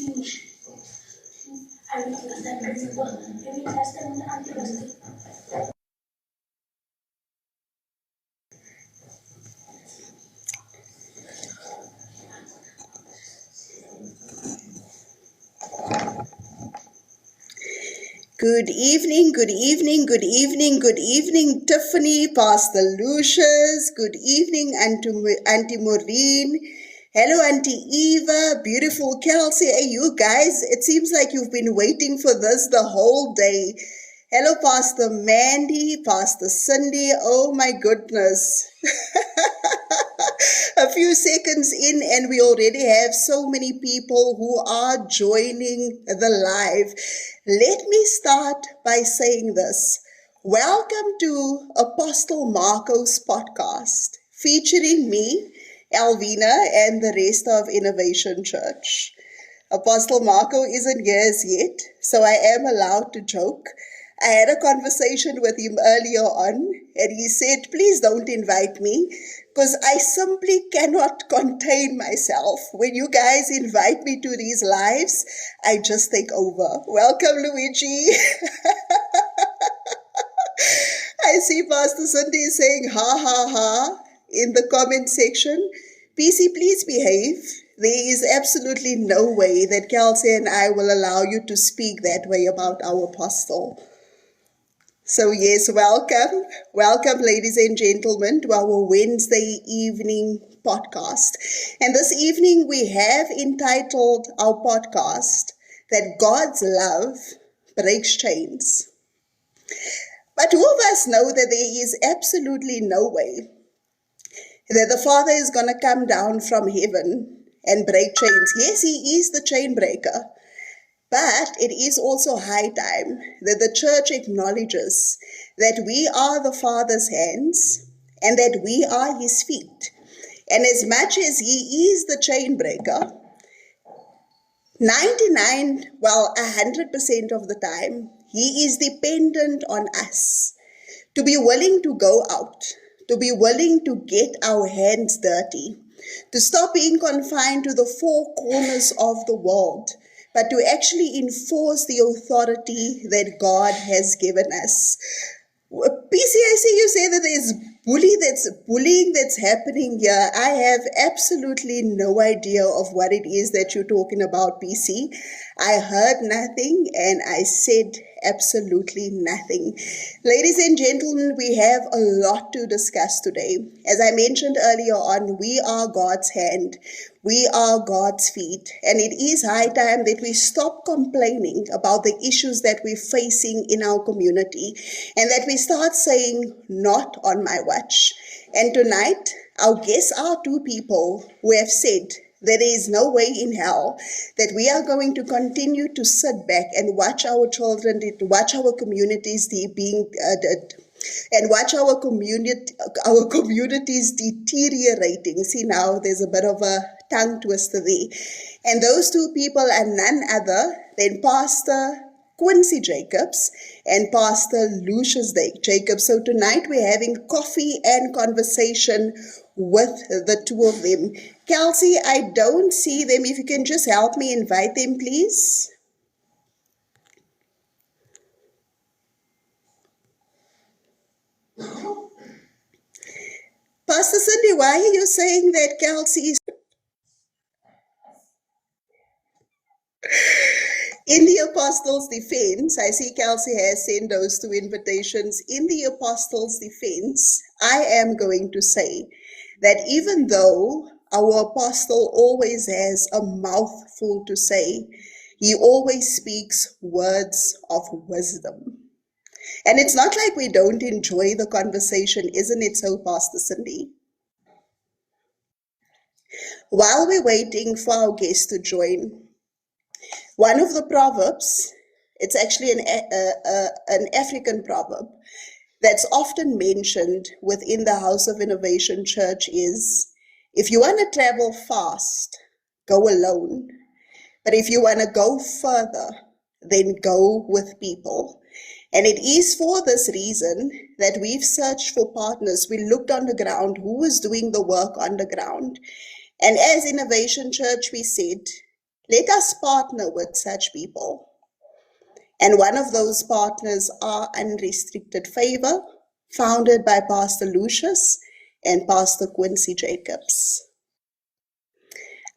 Good evening, good evening, good evening, good evening, Tiffany, Pastor Lucius. Good evening, Auntie Maureen. Hello, Auntie Eva, beautiful Kelsey. Hey, you guys, it seems like you've been waiting for this the whole day. Hello, Pastor Mandy, Pastor Cindy. Oh my goodness. A few seconds in and we already have so many people who are joining the live. Let me start by saying this. Welcome to Apostle Marco's podcast, featuring me, Elvina, and the rest of Innovation Church. Apostle Marco isn't here as yet, so I am allowed to joke. I had a conversation with him earlier on, and he said, please don't invite me, because I simply cannot contain myself. When you guys invite me to these lives, I just take over. Welcome, Luigi. I see Pastor Cindy saying, ha, ha, ha, in the comment section. PC, please behave. There is absolutely no way that Kelsey and I will allow you to speak that way about our apostle. So yes, welcome. Welcome, ladies and gentlemen, to our Wednesday evening podcast. And this evening we have entitled our podcast that God's love breaks chains. But who of us know that there is absolutely no way that the Father is going to come down from heaven and break chains? Yes, he is the chain breaker. But it is also high time that the church acknowledges that we are the Father's hands and that we are his feet. And as much as he is the chain breaker, 100% of the time, he is dependent on us to be willing to go out, to be willing to get our hands dirty, to stop being confined to the four corners of the world, but to actually enforce the authority that God has given us. PC, I see you say that there's bullying that's happening here. I have absolutely no idea of what it is that you're talking about, PC. I heard nothing and I said absolutely nothing. Ladies and gentlemen, we have a lot to discuss today. As I mentioned earlier on, we are God's hand. We are God's feet, and it is high time that we stop complaining about the issues that we're facing in our community and that we start saying, not on my watch. And tonight, our guests are two people who have said that there is no way in hell that we are going to continue to sit back and watch our children, watch our communities and watch our communities deteriorating. See, now there's a bit of a tongue twister there. And those two people are none other than Pastor Quincy Jacobs and Pastor Lucius Jacobs. So tonight we're having coffee and conversation with the two of them. Kelsey, I don't see them. If you can just help me invite them, please. Pastor Cindy, why are you saying that Kelsey is... In the Apostles' defense, I see Kelsey has sent those two invitations. In the Apostles' defense, I am going to say that even though our apostle always has a mouthful to say, he always speaks words of wisdom. And it's not like we don't enjoy the conversation, isn't it so, Pastor Cindy? While we're waiting for our guests to join, one of the proverbs, it's actually an African proverb that's often mentioned within the House of Innovation Church is, if you want to travel fast, go alone. But if you want to go further, then go with people. And it is for this reason that we've searched for partners. We looked on the ground, who is doing the work on the ground. And as Innovation Church, we said, Let us partner with such people. And one of those partners are Unrestricted Favour, founded by Pastor Lucius and Pastor Quincy Jacobs.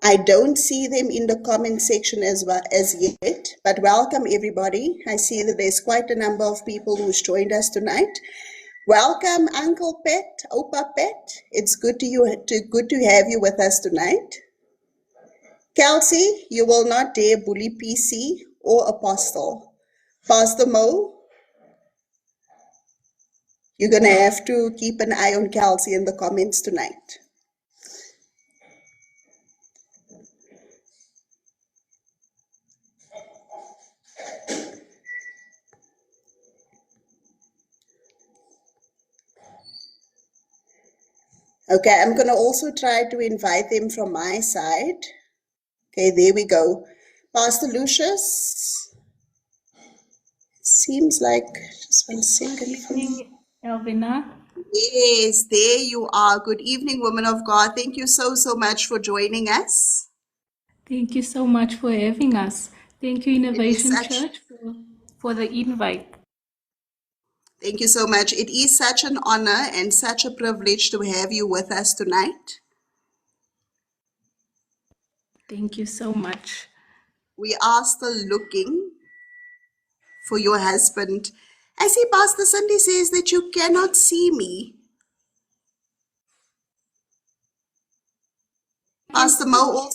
I don't see them in the comment section as well as yet, but welcome everybody. I see that there's quite a number of people who's joined us tonight. Welcome, Uncle Pet, Opa Pet. It's good to have you with us tonight. Kelsey, you will not dare bully PC or Apostle. Pastor Mo, you're going to have to keep an eye on Kelsey in the comments tonight. Okay, I'm going to also try to invite them from my side. Okay, there we go. Pastor Lucius, seems like, just 1 second. Good evening, Elvina. Yes, there you are. Good evening, woman of God. Thank you so much for joining us. Thank you so much for having us. Thank you, Innovation Church, for the invite. Thank you so much. It is such an honor and such a privilege to have you with us tonight. Thank you so much. We are still looking for your husband. I see Pastor Cindy says that you cannot see me. Pastor Mo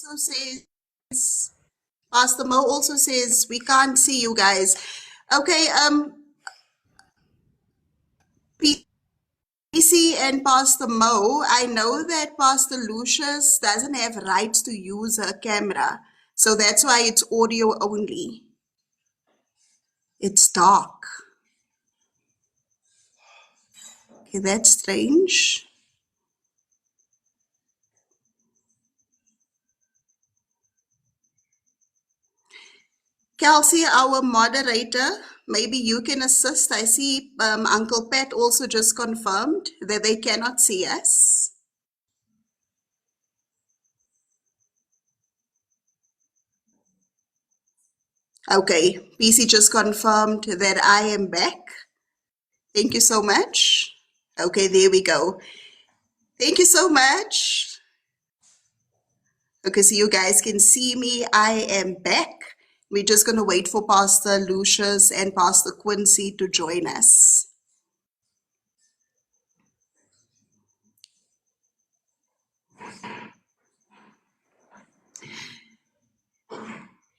also says we can't see you guys. Okay, PC and Pastor Mo, I know that Pastor Lucius doesn't have rights to use her camera, so that's why it's audio only. It's dark. Okay, that's strange. Kelsey, our moderator, maybe you can assist. I see Uncle Pat also just confirmed that they cannot see us. Okay, PC just confirmed that I am back. Thank you so much. Okay, there we go. Thank you so much. Okay, so you guys can see me. I am back. We're just going to wait for Pastor Lucius and Pastor Quincy to join us.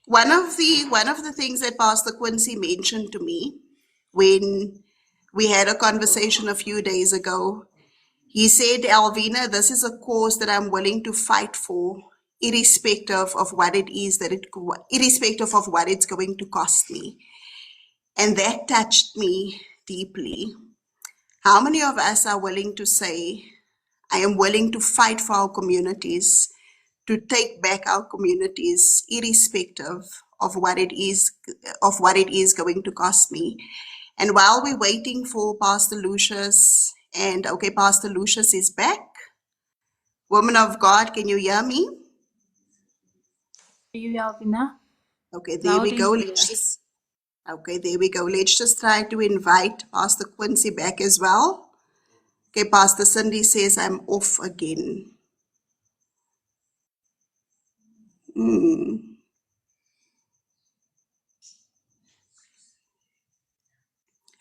One of the things that Pastor Quincy mentioned to me when we had a conversation a few days ago, he said, Elvina, this is a cause that I'm willing to fight for, irrespective of what it is irrespective of what it's going to cost me. And that touched me deeply. How many of us are willing to say, I am willing to fight for our communities, to take back our communities, irrespective of what it is going to cost me? And while we're waiting for Pastor Lucius, and okay, Pastor Lucius is back. Woman of God, can you hear me? Are you, Elvina? Okay, there we go. Okay, there we go. Let's just try to invite Pastor Quincy back as well. Okay, Pastor Cindy says I'm off again.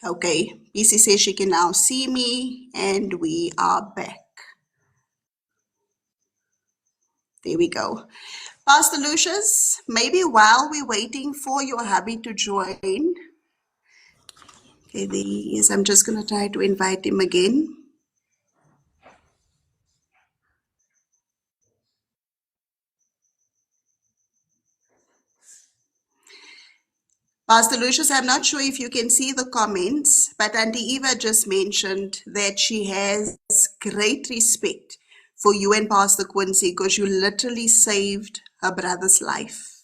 Okay, PC says she can now see me, and we are back. There we go. Pastor Lucius, maybe while we're waiting for your hubby to join, okay, there he is. I'm just going to try to invite him again. Pastor Lucius, I'm not sure if you can see the comments, but Auntie Eva just mentioned that she has great respect for you and Pastor Quincy because you literally saved her brother's life.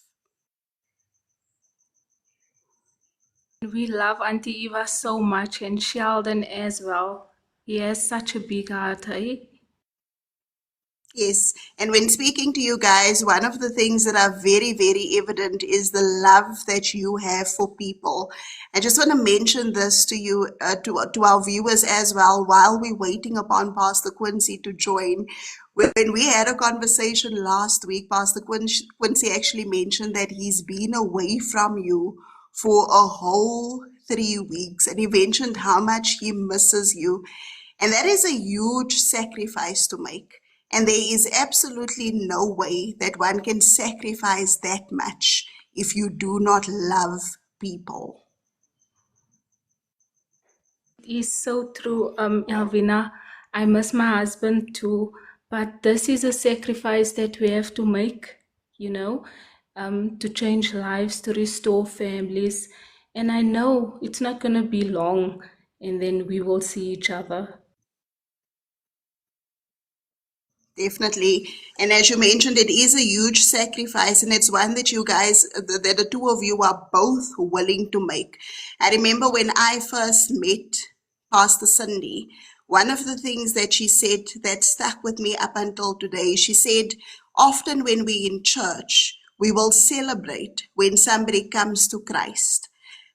We love Auntie Eva so much, and Sheldon as well. He has such a big heart, eh? Yes, and when speaking to you guys, one of the things that are very, very evident is the love that you have for people. I just want to mention this to you, to our viewers as well, while we're waiting upon Pastor Quincy to join. When we had a conversation last week, Pastor Quincy actually mentioned that he's been away from you for a whole 3 weeks, and he mentioned how much he misses you. And that is a huge sacrifice to make. And there is absolutely no way that one can sacrifice that much if you do not love people. It is so true, Elvina. I miss my husband too, but this is a sacrifice that we have to make, you know, to change lives, to restore families. And I know it's not going to be long, and then we will see each other. Definitely. And as you mentioned, it is a huge sacrifice, and it's one that you guys, that the two of you are both willing to make. I remember when I first met Pastor Cindy, one of the things that she said that stuck with me up until today, she said, often when we in church, we will celebrate when somebody comes to Christ.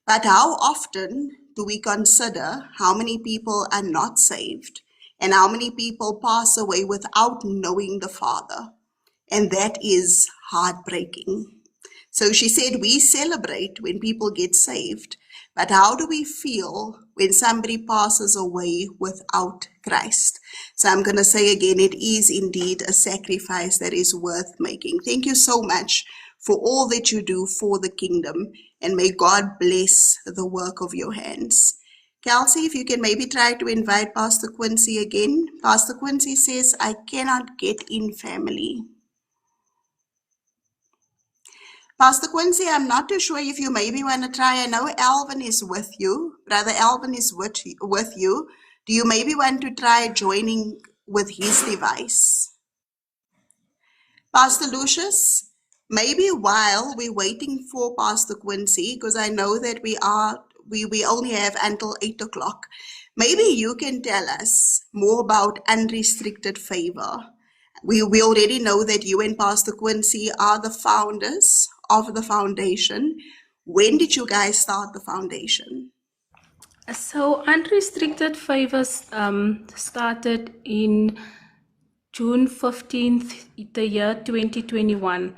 But how often do we consider how many people are not saved and how many people pass away without knowing the Father? And that is heartbreaking. So she said, we celebrate when people get saved, but how do we feel when somebody passes away without Christ? So I'm going to say again, it is indeed a sacrifice that is worth making. Thank you so much for all that you do for the kingdom, and may God bless the work of your hands. Kelsey, if you can maybe try to invite Pastor Quincy again. Pastor Quincy says, I cannot get in, family. Pastor Quincy, I'm not too sure if you maybe want to try. I know Alvin is with you. Brother Alvin is with you. Do you maybe want to try joining with his device? Pastor Lucius, maybe while we're waiting for Pastor Quincy, because I know that we only have until 8 o'clock, maybe you can tell us more about Unrestricted Favour. We already know that you and Pastor Quincy are the founders of the foundation. When did you guys start the foundation? So, Unrestricted Favors started in June 15th, the year 2021.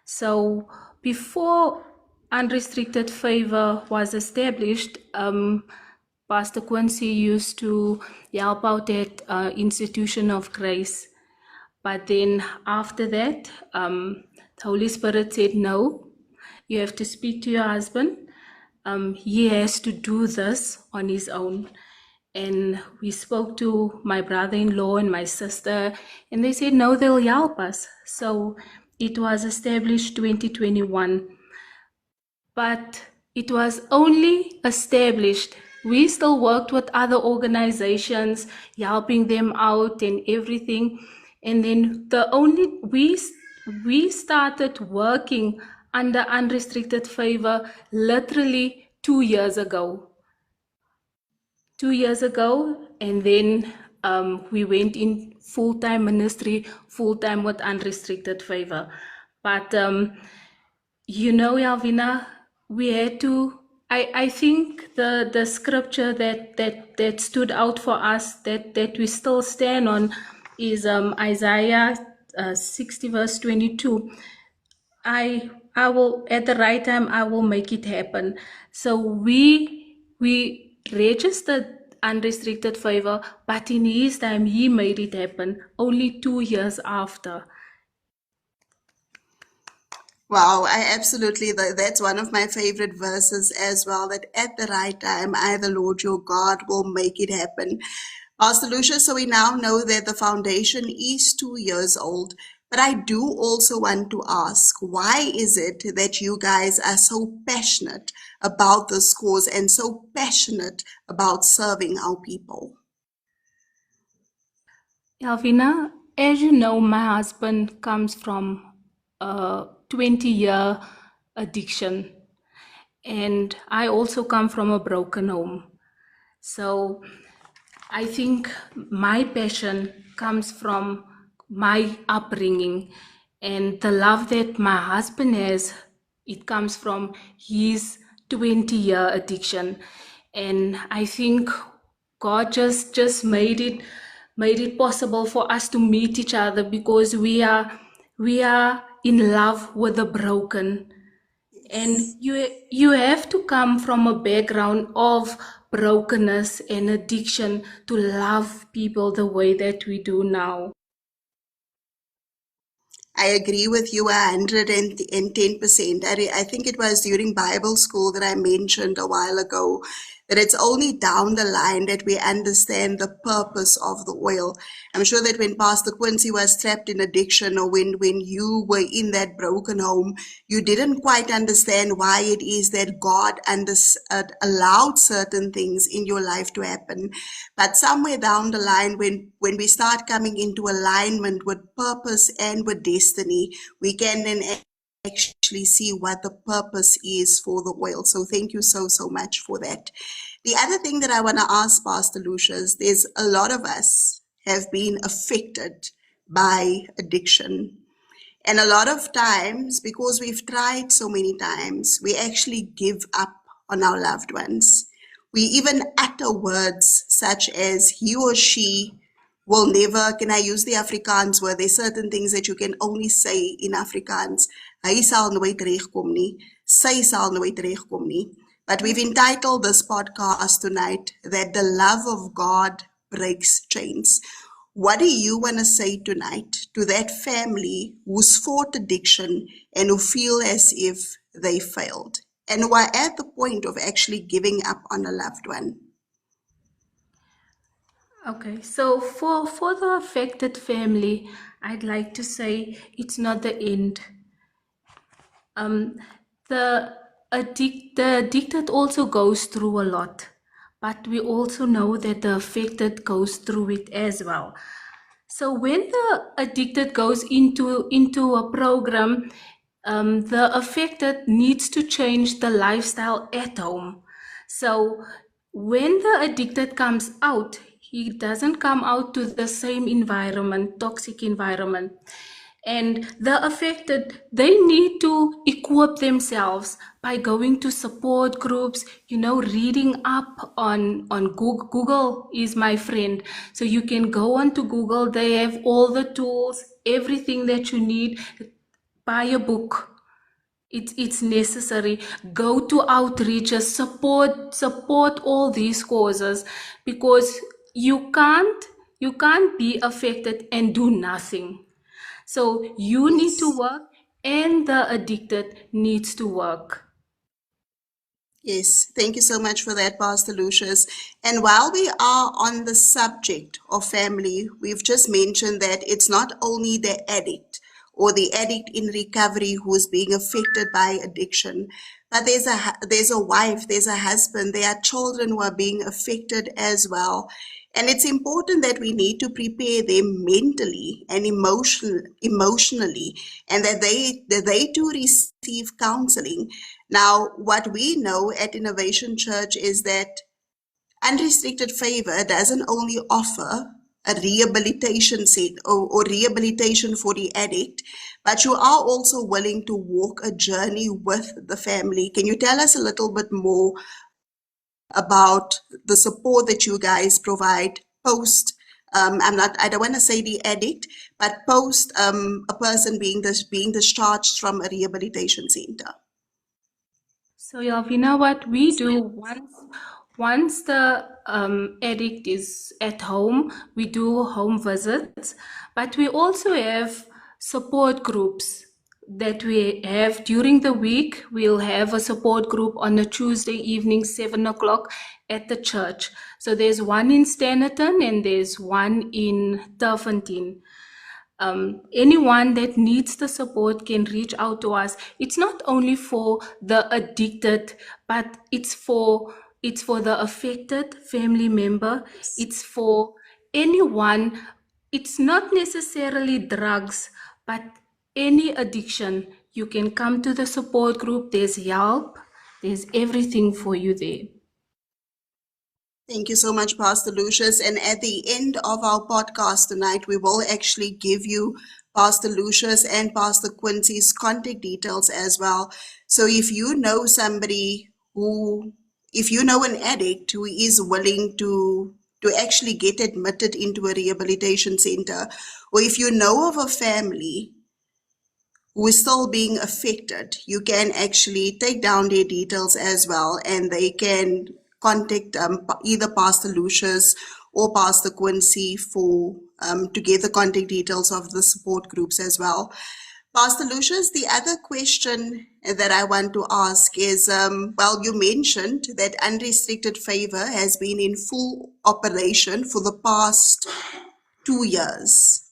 So, before Unrestricted Favor was established, Pastor Quincy used to help out at Institution of Grace. But then after that, the Holy Spirit said, no, you have to speak to your husband. He has to do this on his own. And we spoke to my brother-in-law and my sister, and they said, no, they'll help us. So it was established 2021. But it was only established. We still worked with other organizations, helping them out and everything. And then we started working under Unrestricted Favor literally 2 years ago. 2 years ago, and then we went in full-time ministry, full-time with Unrestricted Favor. But Elvina, we had to. I think the scripture that stood out for us that we still stand on is Isaiah 60 verse 22. I will, at the right time I will make it happen. So we registered Unrestricted Favor, but in his time he made it happen only 2 years after. Wow, I absolutely, that's one of my favorite verses as well, that at the right time, I, the Lord your God, will make it happen. Pastor Lucia, so we now know that the foundation is 2 years old, but I do also want to ask, why is it that you guys are so passionate about this cause and so passionate about serving our people? Elvina, as you know, my husband comes from a 20-year addiction, and I also come from a broken home. So I think my passion comes from my upbringing and the love that my husband has. It comes from his 20-year addiction, and I think God just made it possible for us to meet each other because we are in love with the broken. And Yes. you have to come from a background of brokenness and addiction to love people the way that we do now. I agree with you 110%. I think it was during Bible school that I mentioned a while ago that it's only down the line that we understand the purpose of the oil. I'm sure that when Pastor Quincy was trapped in addiction, or when you were in that broken home, you didn't quite understand why it is that God allowed certain things in your life to happen. But somewhere down the line, when we start coming into alignment with purpose and with destiny, we can then actually see what the purpose is for the oil. So thank you so much for that. The other thing that I want to ask Pastor Lucius, there's a lot of us have been affected by addiction. And a lot of times, because we've tried so many times, we actually give up on our loved ones. We even utter words such as he or she will never, can I use the Afrikaans word? There's certain things that you can only say in Afrikaans. Hy sal nooit regkom nie. Sy sal nooit regkom nie. But we've entitled this podcast tonight that the love of God breaks chains. What do you want to say tonight to that family who's fought addiction and who feel as if they failed and who are at the point of actually giving up on a loved one? Okay, so for the affected family, I'd like to say it's not the end. Um, the addicted also goes through a lot, but we also know that the affected goes through it as well. So when the addicted goes into a program, the affected needs to change the lifestyle at home. So when the addicted comes out, he doesn't come out to the same environment, toxic environment. And the affected, they need to equip themselves by going to support groups, reading up on Google. Google is my friend. So you can go onto Google. They have all the tools, everything that you need. Buy a book. It's necessary. Go to outreaches, support all these causes, because you can't be affected and do nothing. So you need to Yes. work, and the addicted needs to work. Yes, thank you so much for that, Pastor Lucius. And while we are on the subject of family, we've just mentioned that it's not only the addict or the addict in recovery who is being affected by addiction, but there's a wife, there's a husband, there are children who are being affected as well. And it's important that we need to prepare them mentally and emotionally, and that they too receive counseling. Now, what we know at Innovation Church is that Unrestricted Favor doesn't only offer a rehabilitation set or rehabilitation for the addict, but you are also willing to walk a journey with the family. Can you tell us a little bit more about the support that you guys provide post? I don't want to say the addict, but post a person being discharged from a rehabilitation center. So, Elvina, what we do once the addict is at home, we do home visits, but we also have support groups that we have during the week. We'll have a support group on a Tuesday evening, 7 o'clock at the church. So there's one in Standerton and there's one in Turffontein. Anyone that needs the support can reach out to us. It's not only for the addicted, but it's for the affected family member. It's for anyone. It's not necessarily drugs, but any addiction. You can come to the support group. There's help. There's everything for you there. Thank you so much, Pastor Lucius. And at the end of our podcast tonight, we will actually give you Pastor Lucius and Pastor Quincy's contact details as well. So if you know somebody if you know an addict who is willing to actually get admitted into a rehabilitation center, or if you know of a family who is still being affected, you can actually take down their details as well, and they can contact either Pastor Lucius or Pastor Quincy for to get the contact details of the support groups as well. Pastor Lucius, the other question that I want to ask is, well, you mentioned that Unrestricted Favour has been in full operation for the past 2 years.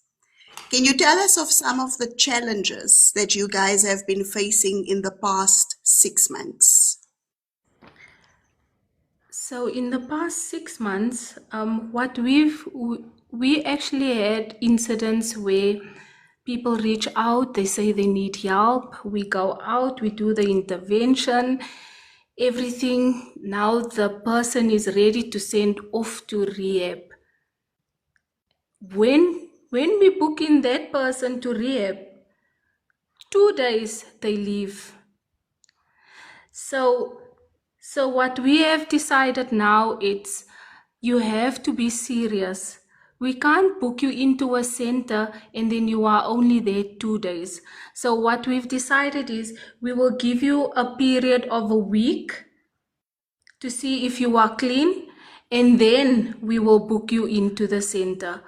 Can you tell us of some of the challenges that you guys have been facing in the past 6 months? So in the past 6 months, what we actually had incidents where people reach out, they say they need help, we go out, we do the intervention, everything. Now the person is ready to send off to rehab. When we book in that person to rehab, 2 days they leave. So what we have decided now is you have to be serious. We can't book you into a center and then you are only there 2 days. So what we've decided is we will give you a period of a week to see if you are clean, and then we will book you into the center.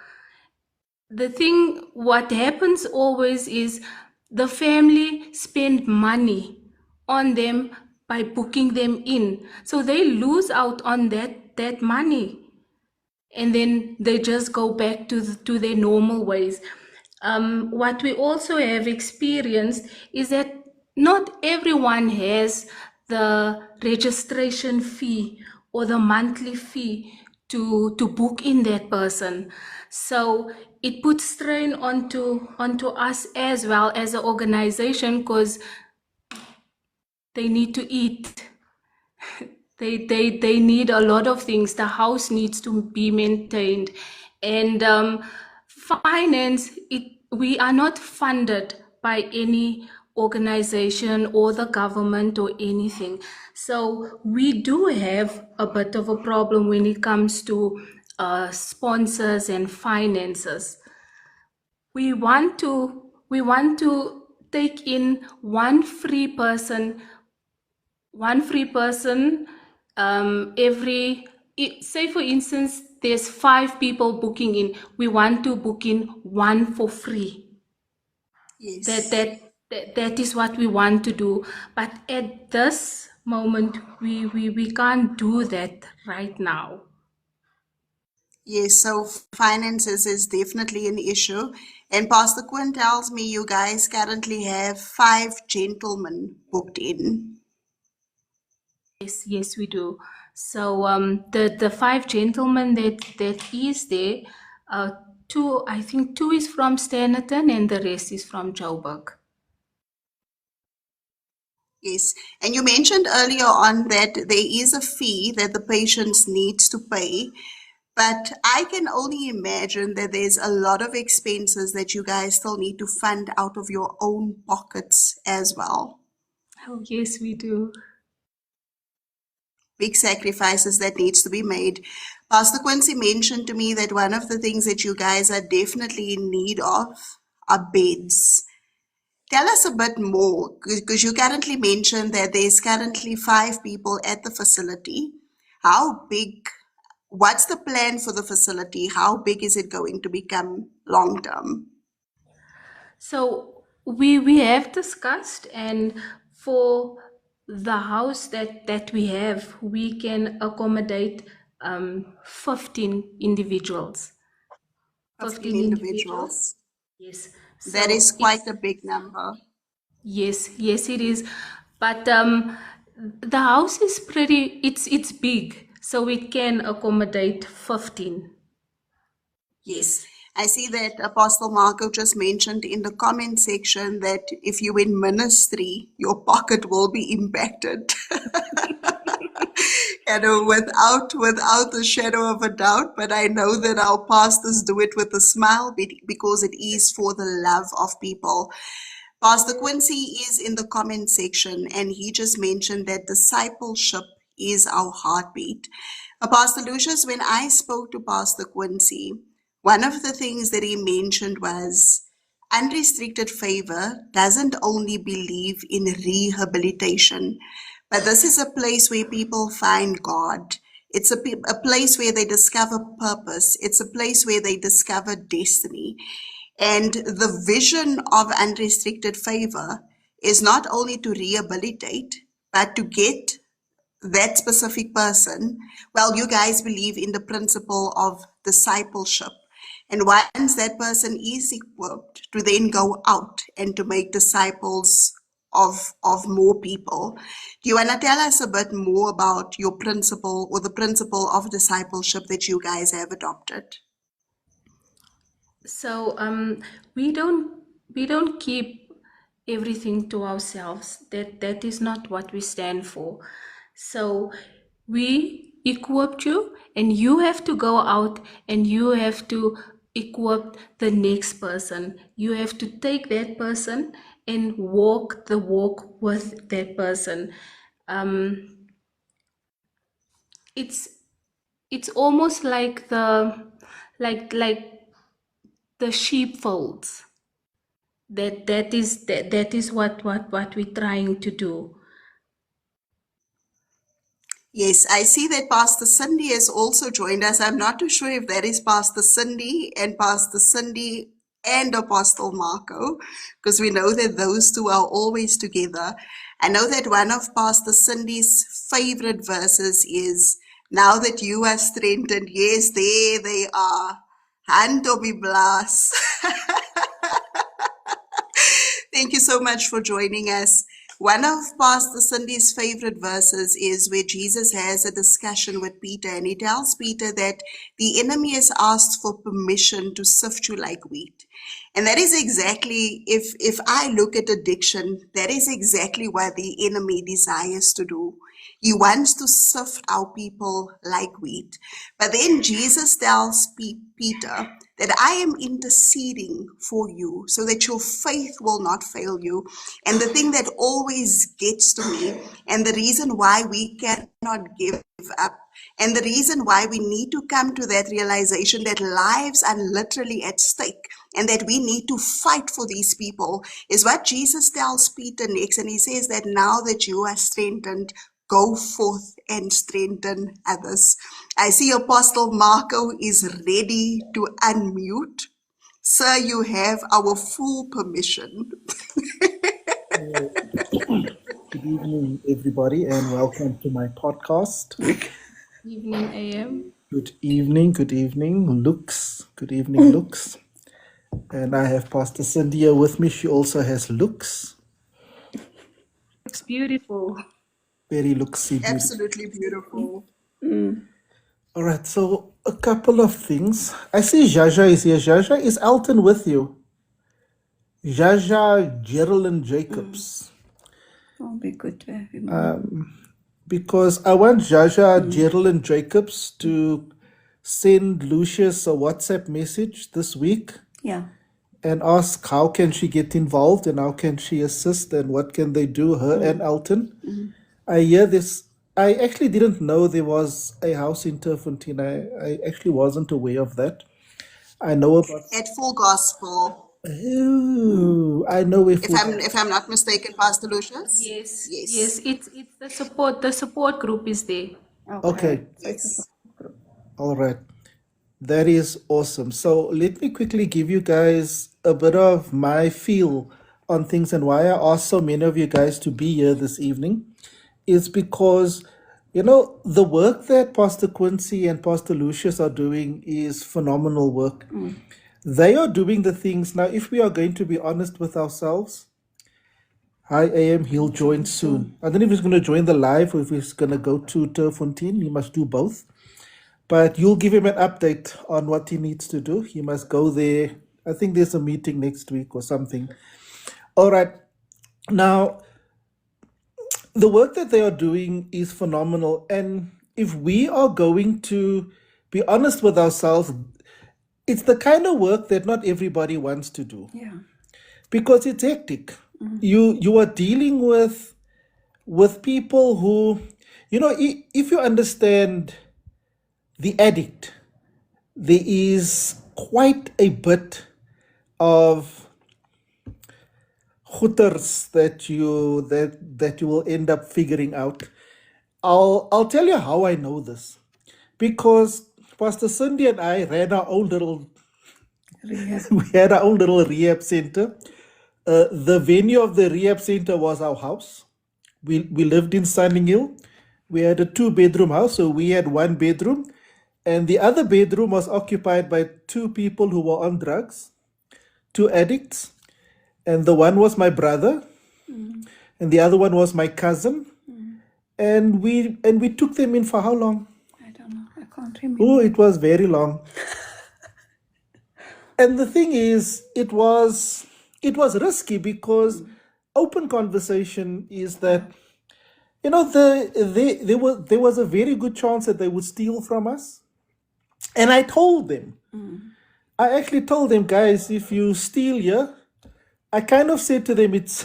The thing, what happens always is the family spend money on them by booking them in. So they lose out on that money. And then they just go back to their normal ways. What we also have experienced is that not everyone has the registration fee or the monthly fee to book in that person. So it puts strain onto us as well as an organization, because they need to eat. They need a lot of things. The house needs to be maintained, and finance. We are not funded by any organization or the government or anything. So we do have a bit of a problem when it comes to sponsors and finances. We want to take in one free person every, say for instance there's 5 people booking in, we want to book in one for free. Yes. That is what we want to do, but at this moment we can't do that right now. Yes, so finances is definitely an issue. And Pastor Quinn tells me you guys currently have 5 gentlemen booked in. Yes, we do. So the 5 gentlemen that is there, I think 2 is from Standerton and the rest is from Joburg. Yes, and you mentioned earlier on that there is a fee that the patients needs to pay, but I can only imagine that there's a lot of expenses that you guys still need to fund out of your own pockets as well. Oh, yes, we do. Big sacrifices that needs to be made. Pastor Quincy mentioned to me that one of the things that you guys are definitely in need of are beds. Tell us a bit more, because you currently mentioned that there's currently 5 people at the facility. How big, what's the plan for the facility? How big is it going to become long term? So we have discussed, and for the house that we have, we can accommodate 15 individuals. 15 individuals. Yes. That So is quite a big number. yes, it is. But the house is pretty, it's big, so it can accommodate 15. Yes. I see that Apostle Marco just mentioned in the comment section that if you're in ministry, your pocket will be impacted. without a shadow of a doubt, but I know that our pastors do it with a smile because it is for the love of people. Pastor Quincy is in the comment section and he just mentioned that discipleship is our heartbeat. Pastor Lucius, when I spoke to Pastor Quincy, one of the things that he mentioned was unrestricted favor doesn't only believe in rehabilitation, but this is a place where people find God. It's a place where they discover purpose. It's a place where they discover destiny. And the vision of unrestricted favor is not only to rehabilitate, but to get that specific person. Well, you guys believe in the principle of discipleship. And once that person is equipped to then go out and to make disciples of more people. Do you want to tell us a bit more about your principle or the principle of discipleship that you guys have adopted? So we don't keep everything to ourselves. That is not what we stand for. So we equip you, and you have to go out and you have to equip the next person. You have to take that person and walk the walk with that person. It's it's almost like like the sheepfolds. That is what we're trying to do. Yes, I see that Pastor Cindy has also joined us. I'm not too sure if that is Pastor Cindy and Apostle Marco, because we know that those two are always together. I know that one of Pastor Cindy's favorite verses is, now that you are strengthened, yes, there they are. Hand op die blaas. Thank you so much for joining us. One of Pastor Cindy's favorite verses is where Jesus has a discussion with Peter, and he tells Peter that the enemy has asked for permission to sift you like wheat. And that is exactly, if I look at addiction, that is exactly what the enemy desires to do. He wants to sift our people like wheat. But then Jesus tells Peter that I am interceding for you so that your faith will not fail you. And the thing that always gets to me, and the reason why we cannot give up, and the reason why we need to come to that realization that lives are literally at stake and that we need to fight for these people, is what Jesus tells Peter next. And he says that now that you are strengthened, go forth and strengthen others. I see Apostle Marco is ready to unmute. Sir, you have our full permission. Good evening, everybody, and welcome to my podcast. Evening AM. Good evening, Lux. Good evening, Lux. And I have Pastor Cynthia with me. She also has looks. Looks beautiful. Very looksy, beautiful. Absolutely beautiful. All right, so a couple of things. I see Jaja is here. Jaja, is Alton with you? Jaja Geraldine Jacobs. It'll be good to have him on. Because I want Jaja Geraldine Jacobs to send Lucius a WhatsApp message this week Yeah. and ask how can she get involved and how can she assist and what can they do, her and Alton. I hear this. I actually didn't know there was a house in Turffontein. I actually wasn't aware of that. I know about. At Full Gospel. Oh, I know If I'm not mistaken, Pastor Lucius? Yes. Yes. It's the support group is there. Okay. So it's a Yes. support group. All right. That is awesome. So let me quickly give you guys a bit of my feel on things and why I asked so many of you guys to be here this evening is because, the work that Pastor Quincy and Pastor Lucius are doing is phenomenal work. They are doing the things. Now, if we are going to be honest with ourselves, Hi AM, he'll join soon. I don't know if he's going to join the live or if he's going to go to Turffontein. He must do both. But you'll give him an update on what he needs to do. He must go there. I think there's a meeting next week or something. All right. Now, the work that they are doing is phenomenal. And if we are going to be honest with ourselves, it's the kind of work that not everybody wants to do Yeah. because it's hectic. You are dealing with people who, if you understand the addict, there is quite a bit of goeters that you will end up figuring out. I'll tell you how I know this, because Pastor Cindy and I ran our own little Rehab. we had our own little rehab center. The venue of the rehab center was our house. We lived in Sunning Hill. We had a 2-bedroom house, so we had 1 bedroom, and the other bedroom was occupied by 2 people who were on drugs, 2 addicts, and the one was my brother, and the other one was my cousin, and we took them in for how long? I don't know. I can't remember. Oh, it was very long. And the thing is, it was risky because open conversation is that there was a very good chance that they would steal from us. And I told them, I actually told them, guys, if you steal here, I kind of said to them, it's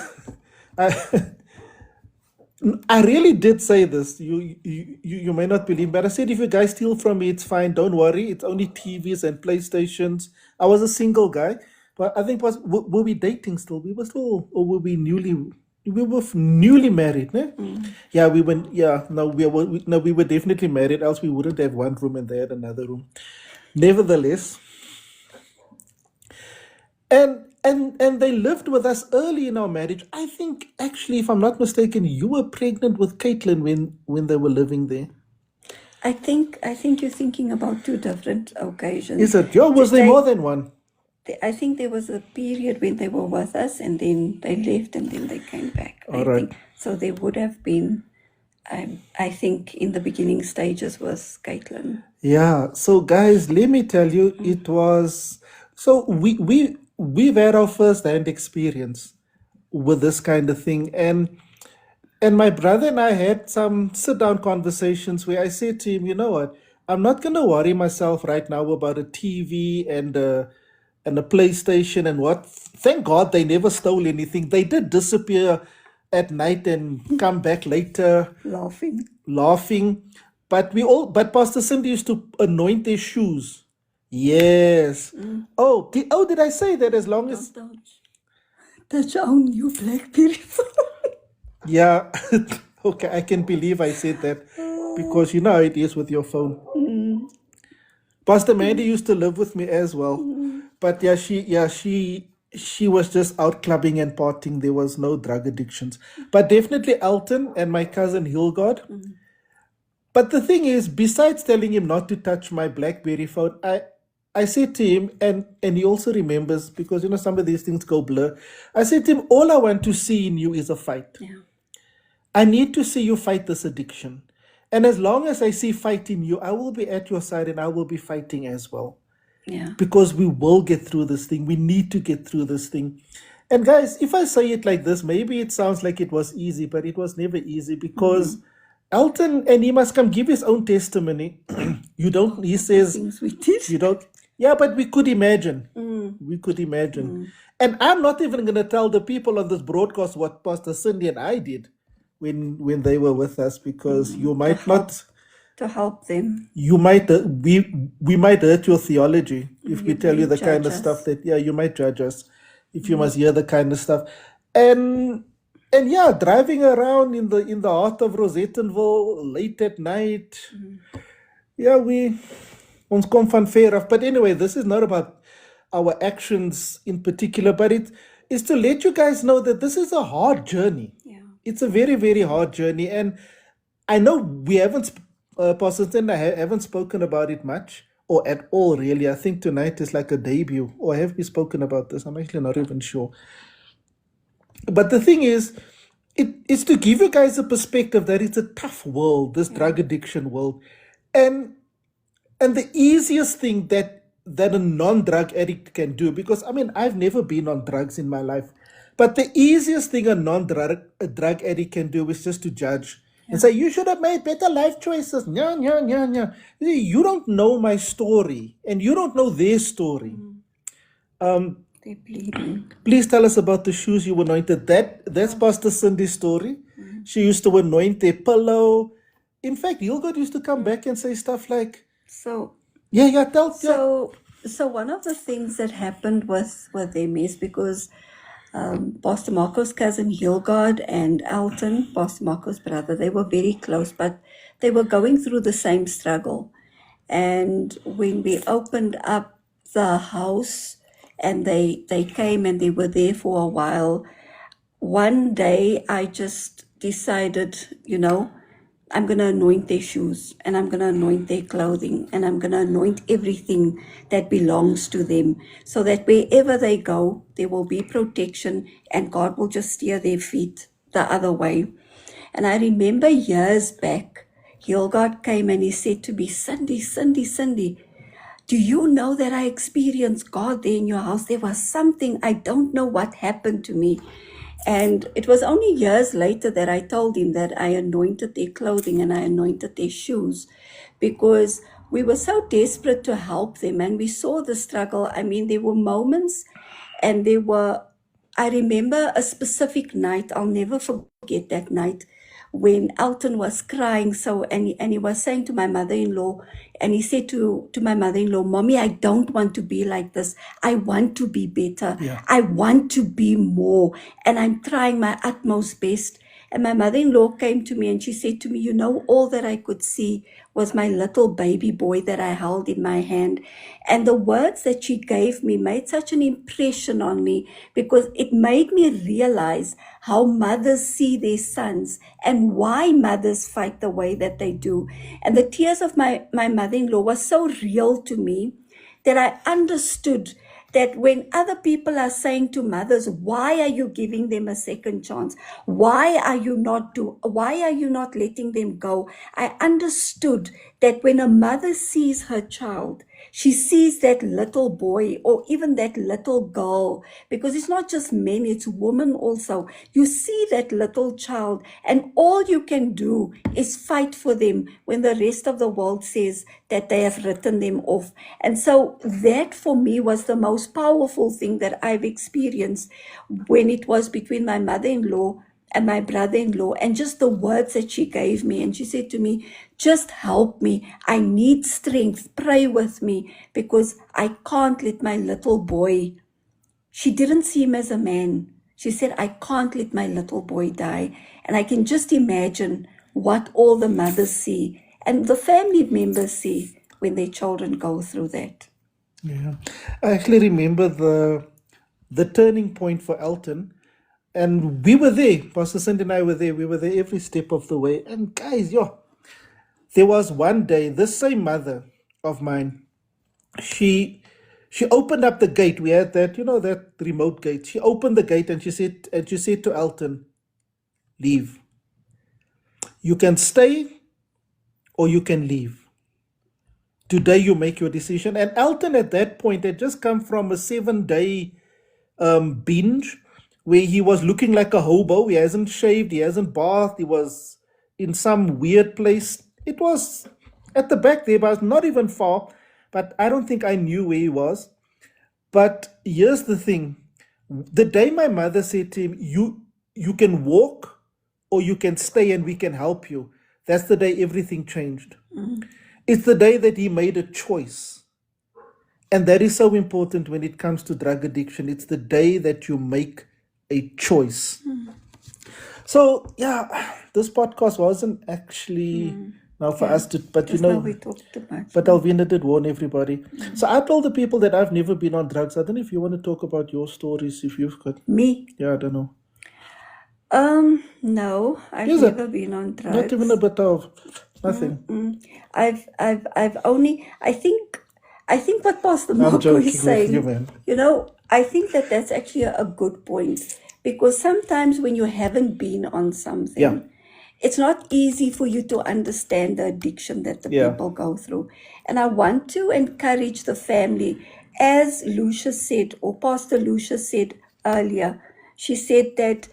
I really did say this. You may not believe, but I said, if you guys steal from me, it's fine. Don't worry. It's only TVs and PlayStations. I was a single guy, but I think were we dating still? We were still, or were we newly? We were newly married, ne? Yeah, we went. Yeah, no, we were definitely married. Else we wouldn't have one room and they had another room. Nevertheless, and they lived with us early in our marriage. I think actually, if I'm not mistaken, you were pregnant with Caitlin when they were living there. I think you're thinking about 2 different occasions. Is it? Yeah, was there more than one? I think there was a period when they were with us and then they left and then they came back. All right. So there would have been, I think, in the beginning stages was Caitlin. Yeah. So guys, let me tell you, it was so we've had our first-hand experience with this kind of thing, and my brother and I had some sit-down conversations where I said to him, you know what, I'm not going to worry myself right now about a TV and a PlayStation and what. Thank God they never stole anything. They did disappear at night and come back later laughing. But Pastor Cindy used to anoint their shoes. Yes. Oh, did I say that as long as... That's our new BlackBerry phone. Yeah. Okay, I can believe I said that because you know how it is with your phone. Pastor Mandy used to live with me as well. But she was just out clubbing and partying. There was no drug addictions. But definitely Elton and my cousin Hilgard. But the thing is, besides telling him not to touch my BlackBerry phone, I said to him, and he also remembers, because some of these things go blur. I said to him, all I want to see in you is a fight. Yeah. I need to see you fight this addiction. And as long as I see fight in you, I will be at your side and I will be fighting as well. Yeah. Because we will get through this thing. We need to get through this thing. And guys, if I say it like this, maybe it sounds like it was easy, but it was never easy because Elton, and he must come give his own testimony. He says, Things we did. you don't, yeah, but we could imagine. We could imagine. And I'm not even going to tell the people on this broadcast what Pastor Cindy and I did when they were with us, because you might not... To help them. You might, we might hurt your theology if we tell you the kind of us. stuff that, you might judge us if you must hear the kind of stuff. And yeah, driving around in the heart of Rosettenville late at night. Yeah, ons kom van ver af. But anyway, this is not about our actions in particular, but it is to let you guys know that this is a hard journey. Yeah. It's a very, very hard journey. And I know we haven't... Pastor Sten, I haven't spoken about it much or at all, really. I think tonight is like a debut. Or have we spoken about this? I'm actually not even sure. But the thing is, it's to give you guys a perspective that it's a tough world, this drug addiction world. And the easiest thing that a non-drug addict can do, because, I've never been on drugs in my life, but the easiest thing a drug addict can do is just to judge and say, you should have made better life choices. Nya, nya, nya, nya. You see, you don't know my story, and you don't know their story. They're bleeding. Please tell us about the shoes you anointed. That's Pastor Cindy's story. She used to anoint their pillow. In fact, Hilgard used to come back and say stuff like, So yeah. So one of the things that happened with them is because Pastor Marco's cousin Hilgard and Alton, Pastor Marco's brother, they were very close, but they were going through the same struggle. And when we opened up the house and they came and they were there for a while, one day I just decided, I'm going to anoint their shoes and I'm going to anoint their clothing and I'm going to anoint everything that belongs to them so that wherever they go, there will be protection and God will just steer their feet the other way. And I remember years back, Hilgard came and he said to me, Cindy, do you know that I experienced God there in your house? There was something, I don't know what happened to me. And it was only years later that I told him that I anointed their clothing and I anointed their shoes because we were so desperate to help them and we saw the struggle. I mean, there were moments and I remember a specific night, I'll never forget that night, when Alton was crying and he was saying to my mother-in-law, and he said to my mother-in-law, Mommy, I don't want to be like this. I want to be better. Yeah. I want to be more. And I'm trying my utmost best. And my mother-in-law came to me and she said to me, all that I could see was my little baby boy that I held in my hand. And the words that she gave me made such an impression on me because it made me realize how mothers see their sons and why mothers fight the way that they do. And the tears of my mother-in-law was so real to me that I understood that when other people are saying to mothers, why are you giving them a second chance? Why are you not letting them go? I understood that when a mother sees her child, she sees that little boy or even that little girl, because it's not just men, it's women also. You see that little child and all you can do is fight for them when the rest of the world says that they have written them off. And so that for me was the most powerful thing that I've experienced when it was between my mother-in-law and my brother-in-law, and just the words that she gave me. And she said to me, just help me. I need strength. Pray with me because I can't let my little boy. She didn't see him as a man. She said, I can't let my little boy die. And I can just imagine what all the mothers see and the family members see when their children go through that. Yeah, I actually remember the turning point for Elton, and we were there. Pastor Cindy and I were there. We were there every step of the way. And guys, there was one day, this same mother of mine, she opened up the gate. We had that, that remote gate. She opened the gate and she said to Elton, leave. You can stay or you can leave. Today you make your decision. And Elton at that point had just come from a 7-day binge where he was looking like a hobo. He hasn't shaved, he hasn't bathed, he was in some weird place. It was at the back there, but not even far. But I don't think I knew where he was. But here's the thing. The day my mother said to him, you can walk or you can stay and we can help you, that's the day everything changed. It's the day that he made a choice. And that is so important when it comes to drug addiction. It's the day that you make a choice. So, yeah, this podcast wasn't actually now for us to, but we talked too much. But Elvina did warn everybody. So I told the people that I've never been on drugs. I don't know if you want to talk about your stories, if you've got. Me? Yeah, I don't know. No, I've never been on drugs. Not even a bit of nothing. I've only, I think what Pastor Marco is saying, you, man. I think that's actually a good point, because sometimes when you haven't been on something, it's not easy for you to understand the addiction that the people go through. And I want to encourage the family, as Lucia said, or Pastor Lucia said earlier, she said that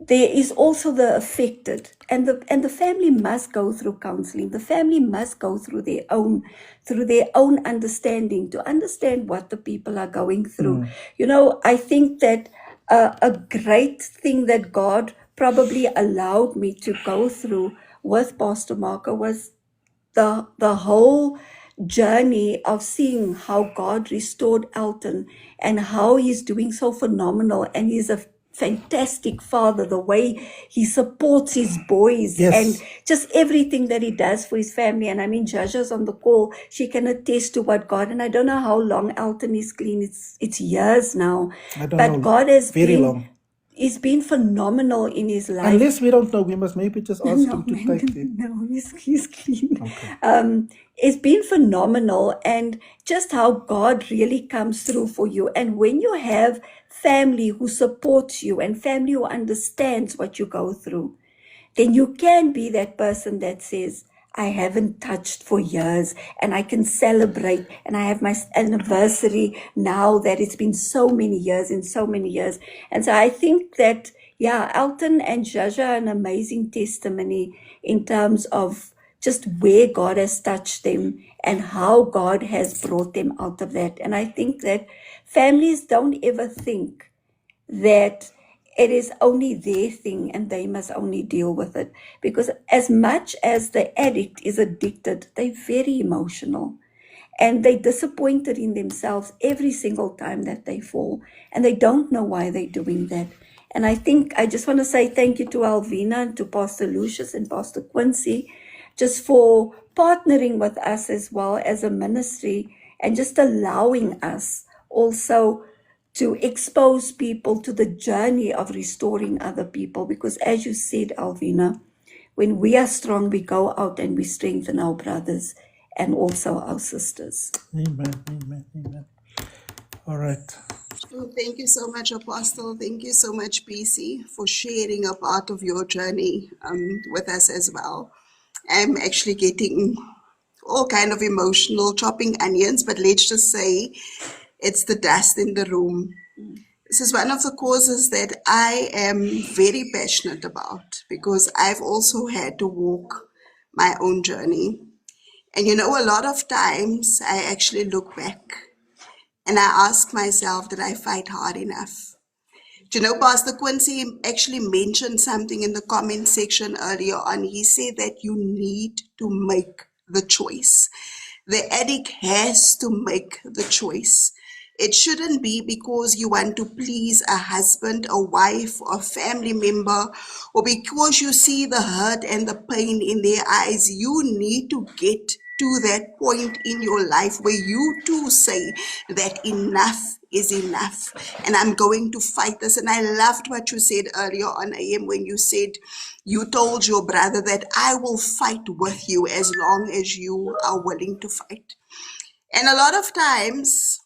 there is also the affected, and the family must go through counseling. The family must go through their own understanding, to understand what the people are going through. I think that a great thing that God probably allowed me to go through with Pastor Marco was the whole journey of seeing how God restored Elton, and how he's doing so phenomenal, and he's a fantastic father, the way he supports his boys, and Yes. just everything that he does for his family. And I mean, Jaja's on the call, she can attest to what God, and I don't know how long Elton is clean, it's years now, I don't but know. God has Very long. he's been phenomenal in his life. Unless we don't know, we must maybe just ask No, him to man, take it. no, he's clean. Okay. It's been phenomenal, and just how God really comes through for you. And when you have family who supports you and family who understands what you go through, then you can be that person that says, I haven't touched for years, and I can celebrate, and I have my anniversary now that it's been so many years and so many years. And so I think that, yeah, Elton and Jaja are an amazing testimony in terms of just where God has touched them and how God has brought them out of that. And I think that families don't ever think that it is only their thing and they must only deal with it. Because as much as the addict is addicted, they're very emotional, and they're disappointed in themselves every single time that they fall, and they don't know why they're doing that. And I think I just want to say thank you to Elvina and to Pastor Lucius and Pastor Quincy, just for partnering with us as well as a ministry, and just allowing us also to expose people to the journey of restoring other people. Because as you said, Elvina, when we are strong, we go out and we strengthen our brothers and also our sisters. Amen. Amen. Amen. All right. Oh, thank you so much, Apostle. Thank you so much, BC, for sharing a part of your journey with us as well. I'm actually getting all kind of emotional, chopping onions, but let's just say it's the dust in the room. This is one of the causes that I am very passionate about, because I've also had to walk my own journey. And a lot of times I actually look back and I ask myself, did I fight hard enough? Pastor Quincy actually mentioned something in the comment section earlier on. He said that you need to make the choice. The addict has to make the choice. It shouldn't be because you want to please a husband, a wife, or family member, or because you see the hurt and the pain in their eyes. You need to get to that point in your life where you too say that enough is enough, and I'm going to fight this. And I loved what you said earlier on AM, when you said you told your brother that I will fight with you as long as you are willing to fight. And a lot of times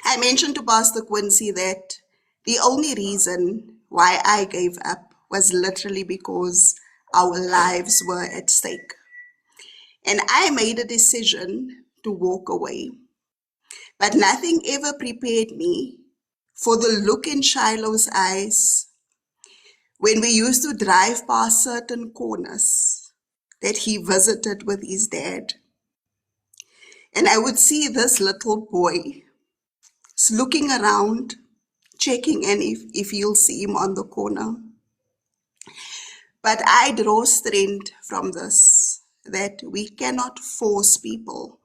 I mentioned to Pastor Quincy that the only reason why I gave up was literally because our lives were at stake. And I made a decision to walk away. But nothing ever prepared me for the look in Shiloh's eyes when we used to drive past certain corners that he visited with his dad. And I would see this little boy looking around, checking in if he'll see him on the corner. But I draw strength from this, that we cannot force people.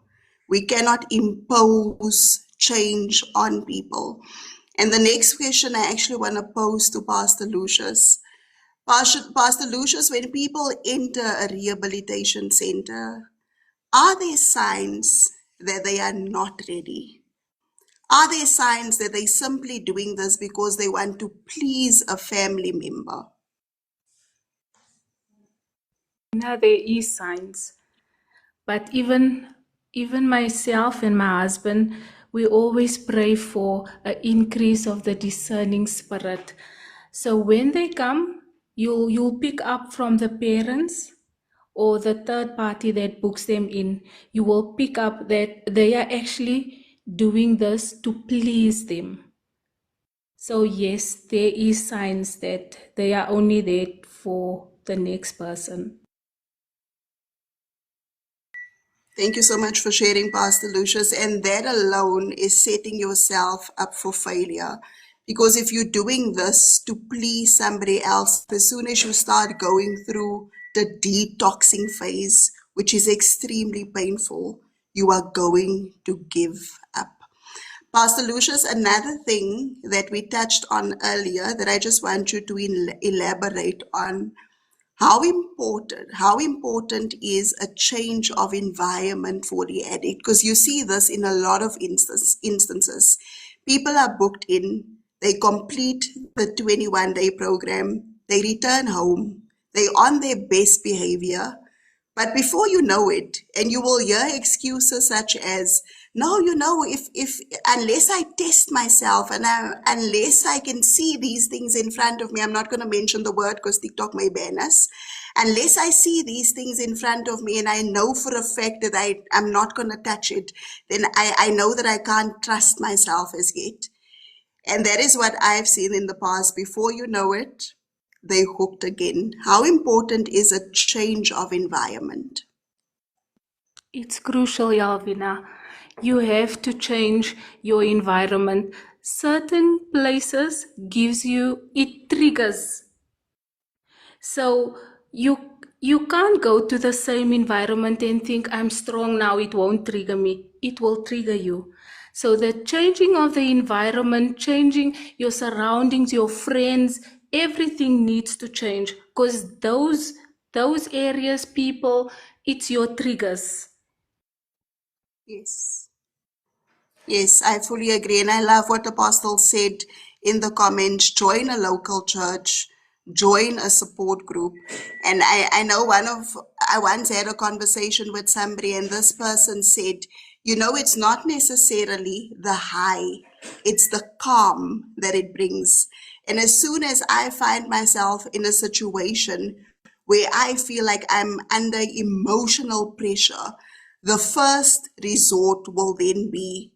We cannot impose change on people. And the next question I actually want to pose to Pastor Lucius. Pastor Lucius, when people enter a rehabilitation center, are there signs that they are not ready? Are there signs that they're simply doing this because they want to please a family member? Now there is signs, but even myself and my husband, we always pray for an increase of the discerning spirit. So when they come, you'll pick up from the parents or the third party that books them in. You will pick up that they are actually doing this to please them. So yes, there is signs that they are only there for the next person. Thank you so much for sharing, Pastor Lucius. And that alone is setting yourself up for failure. Because if you're doing this to please somebody else, as soon as you start going through the detoxing phase, which is extremely painful, you are going to give up. Pastor Lucius, another thing that we touched on earlier that I just want you to elaborate on, how important is a change of environment for the addict? Because you see this in a lot of instances. People are booked in, they complete the 21-day program, they return home, they on their best behavior, but before you know it, and you will hear excuses such as, no, if unless I test myself and unless I can see these things in front of me, I'm not going to mention the word because TikTok may ban us. Unless I see these things in front of me and I know for a fact that I'm not going to touch it, then I know that I can't trust myself as yet. And that is what I've seen in the past. Before you know it, they hooked again. How important is a change of environment? It's crucial, Elvina. You have to change your environment. Certain places gives you, it triggers. So you can't go to the same environment and think I'm strong now, it won't trigger me. It will trigger you. So the changing of the environment, changing your surroundings, your friends, everything needs to change because those areas, people, it's your triggers. Yes. Yes, I fully agree. And I love what Apostle said in the comments: join a local church, join a support group. And I know I once had a conversation with somebody, and this person said, it's not necessarily the high, it's the calm that it brings. And as soon as I find myself in a situation where I feel like I'm under emotional pressure, the first resort will then be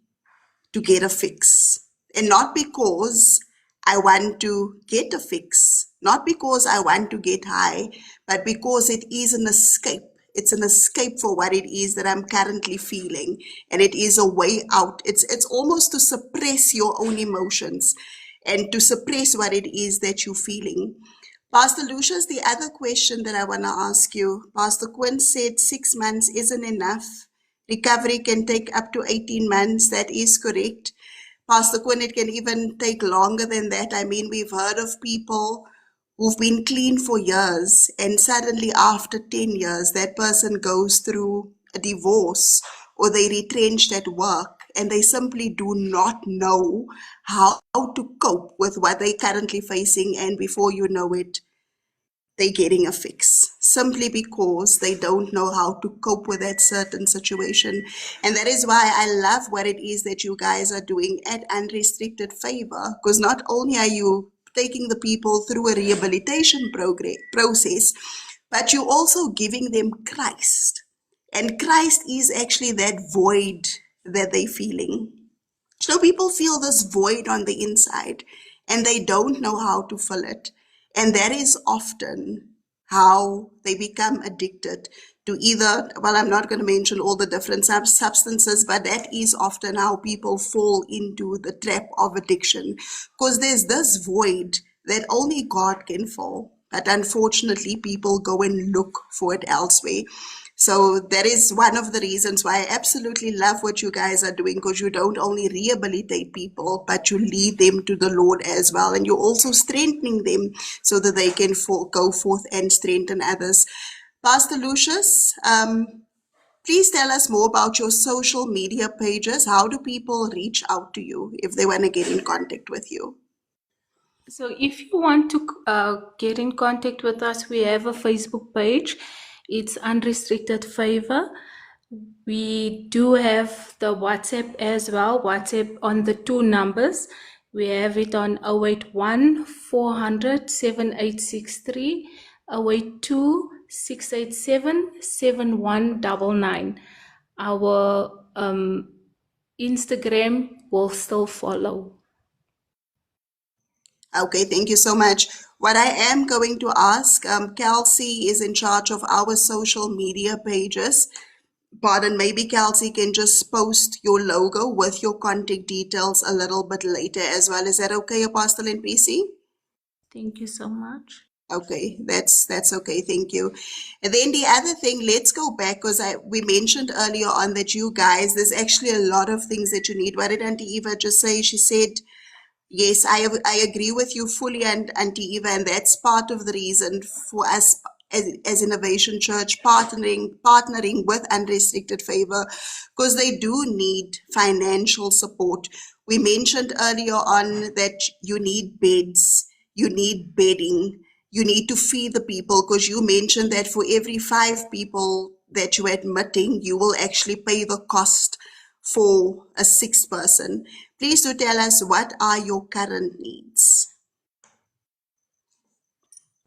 to get a fix. And not because I want to get a fix, not because I want to get high, but because it is an escape. It's an escape for what it is that I'm currently feeling. And it is a way out. It's almost to suppress your own emotions and to suppress what it is that you're feeling. Pastor Lucius, the other question that I want to ask you, Pastor Quinn said 6 months isn't enough. Recovery can take up to 18 months. That is correct. Pastor Quinn, it can even take longer than that. I mean, we've heard of people who've been clean for years, and suddenly after 10 years, that person goes through a divorce or they retrenched at work and they simply do not know how to cope with what they're currently facing. And before you know it, they're getting a fix simply because they don't know how to cope with that certain situation. And that is why I love what it is that you guys are doing at Unrestricted Favour, because not only are you taking the people through a rehabilitation process, but you're also giving them Christ. And Christ is actually that void that they're feeling. So people feel this void on the inside and they don't know how to fill it. And that is often how they become addicted to either, well, I'm not going to mention all the different substances, but that is often how people fall into the trap of addiction, because there's this void that only God can fill. But unfortunately, people go and look for it elsewhere. So that is one of the reasons why I absolutely love what you guys are doing, because you don't only rehabilitate people, but you lead them to the Lord as well. And you're also strengthening them so that they can go forth and strengthen others. Pastor Lucius, please tell us more about your social media pages. How do people reach out to you if they want to get in contact with you? So if you want to get in contact with us, we have a Facebook page. It's Unrestricted Favour. We do have the WhatsApp as well, WhatsApp on the 2 numbers. We have it on 081 400 7863, 082 687 7199. Our Instagram will still follow. Okay, thank you so much. What I am going to ask, Kelsey is in charge of our social media pages. Pardon, maybe Kelsey can just post your logo with your contact details a little bit later as well. Is that okay, Apostle and PC? Thank you so much. Okay, that's okay. Thank you. And then the other thing, let's go back because we mentioned earlier on that you guys, there's actually a lot of things that you need. What did Auntie Eva just say? She said, yes, I agree with you fully, and Auntie Eva, and that's part of the reason for us as Innovation Church partnering with Unrestricted Favour, because they do need financial support. We mentioned earlier on that you need beds, you need bedding, you need to feed the people, because you mentioned that for every 5 people that you're admitting, you will actually pay the cost for a 6th person. Please do tell us, what are your current needs,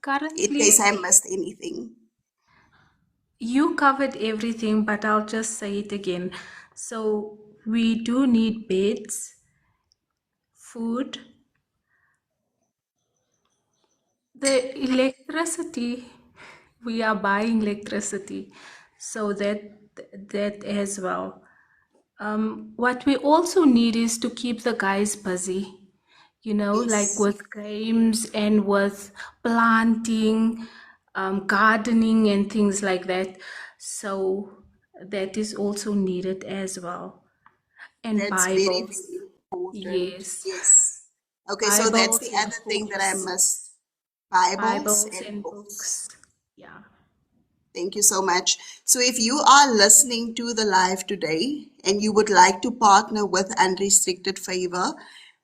in case Currently, I missed anything. you covered everything, but I'll just say it again. So we do need beds, food, the electricity. We are buying electricity, so that as well. What we also need is to keep the guys busy, like Yes, with games and with planting, gardening, and things like that. So that is also needed as well. And that's very, Bibles. very important. Yes, Yes. Okay, so that's the Bibles and other thing that I books. missed. Bibles Bibles and and books. books. Yeah. Thank you so much. So if you are listening to the live today and you would like to partner with Unrestricted Favor,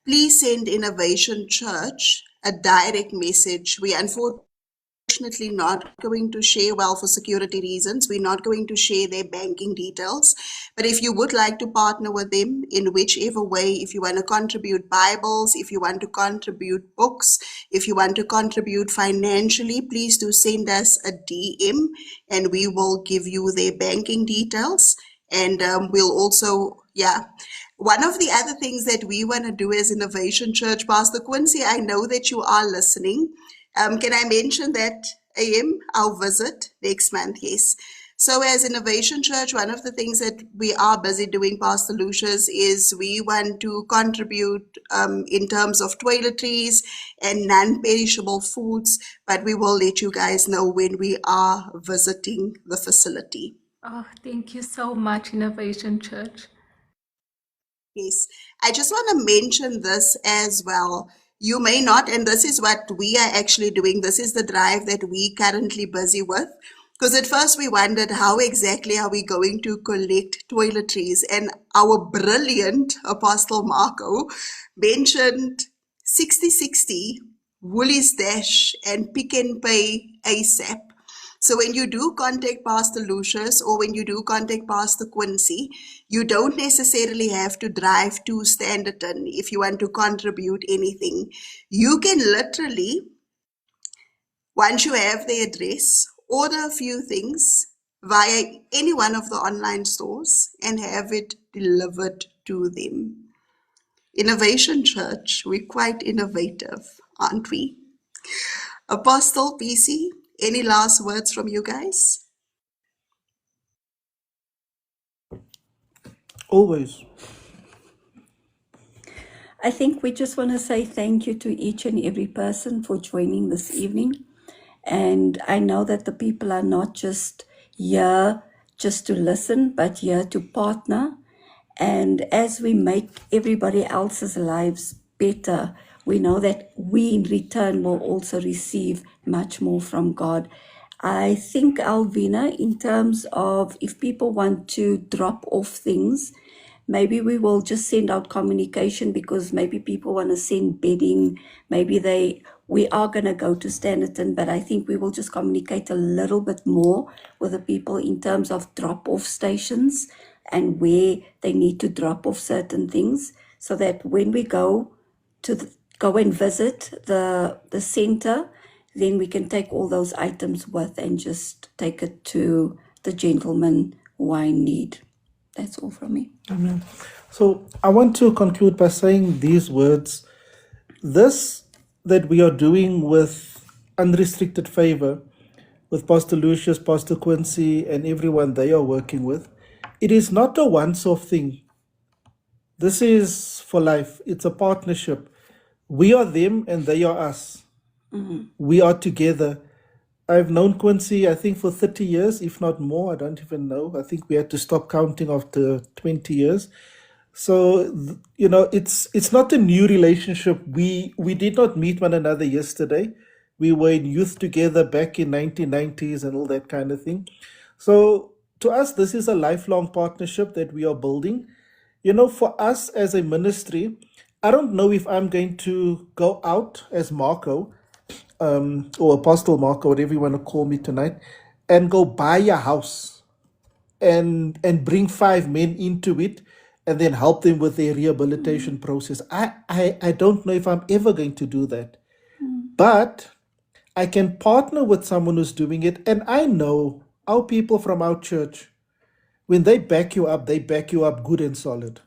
please send Innovation Church a direct message. We unfortunately not going to share, well, for security reasons, we're not going to share their banking details. But if you would like to partner with them in whichever way, if you want to contribute Bibles, if you want to contribute books, if you want to contribute financially, please do send us a DM and we will give you their banking details. And we'll also, yeah. One of the other things that we want to do as Innovation Church, Pastor Quincy, I know that you are listening. Can I mention that our visit next month? Yes. So as Innovation Church, one of the things that we are busy doing, Pastor Lucius, is we want to contribute in terms of toiletries and non-perishable foods, but we will let you guys know when we are visiting the facility. Oh, thank you so much, Innovation Church. Yes, I just want to mention this as well. You may not, and this is what we are actually doing. This is the drive that we currently busy with. Because at first we wondered how exactly are we going to collect toiletries, and our brilliant Apostle Marco mentioned 60/60, Woolies Dash, and Pick and Pay ASAP. So when you do contact Pastor Lucius or when you do contact Pastor Quincy, you don't necessarily have to drive to Standerton if you want to contribute anything. You can literally, once you have the address, order a few things via any one of the online stores and have it delivered to them. Innovation Church, we're quite innovative, aren't we? Apostle PC, any last words from you guys? Always. I think we just want to say thank you to each and every person for joining this evening. And I know that the people are not just here just to listen, but here to partner. And as we make everybody else's lives better, we know that we in return will also receive much more from God. I think, Elvina, in terms of if people want to drop off things, maybe we will just send out communication because maybe people want to send bedding. Maybe we are going to go to Standerton, but I think we will just communicate a little bit more with the people in terms of drop-off stations and where they need to drop off certain things so that when we go go and visit the center, then we can take all those items with and just take it to the gentleman who I need. That's all from me. Amen. So I want to conclude by saying these words. This that we are doing with Unrestricted Favour, with Pastor Lucius, Pastor Quincy, and everyone they are working with, it is not a once off thing. This is for life. It's a partnership. We are them and they are us. We are together. I've known Quincy, I think, for 30 years, if not more. I don't even know. I think we had to stop counting after 20 years. So, it's not a new relationship. We did not meet one another yesterday. We were in youth together back in 1990s and all that kind of thing. So to us, this is a lifelong partnership that we are building. For us as a ministry, I don't know if I'm going to go out as Marco, or Apostle Marco, whatever you want to call me tonight, and go buy a house and bring 5 men into it and then help them with their rehabilitation process. I don't know if I'm ever going to do that. But I can partner with someone who's doing it. And I know our people from our church, when they back you up, they back you up good and solid.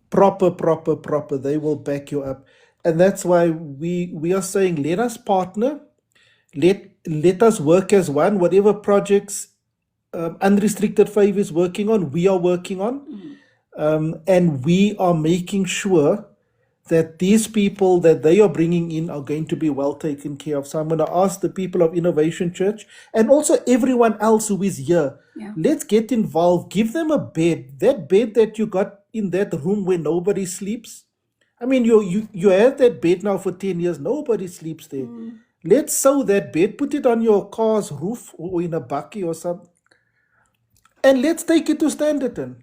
Proper. They will back you up. And that's why we are saying, let us partner. Let us work as one. Whatever projects Unrestricted Favour is working on, we are working on. And we are making sure that these people that they are bringing in are going to be well taken care of. So I'm going to ask the people of Innovation Church and also everyone else who is here, let's get involved. Give them a bed. That bed that you got in that room where nobody sleeps. I mean, you have that bed now for 10 years. Nobody sleeps there. Let's sew that bed, put it on your car's roof or in a bakkie or something. And let's take it to Standerton.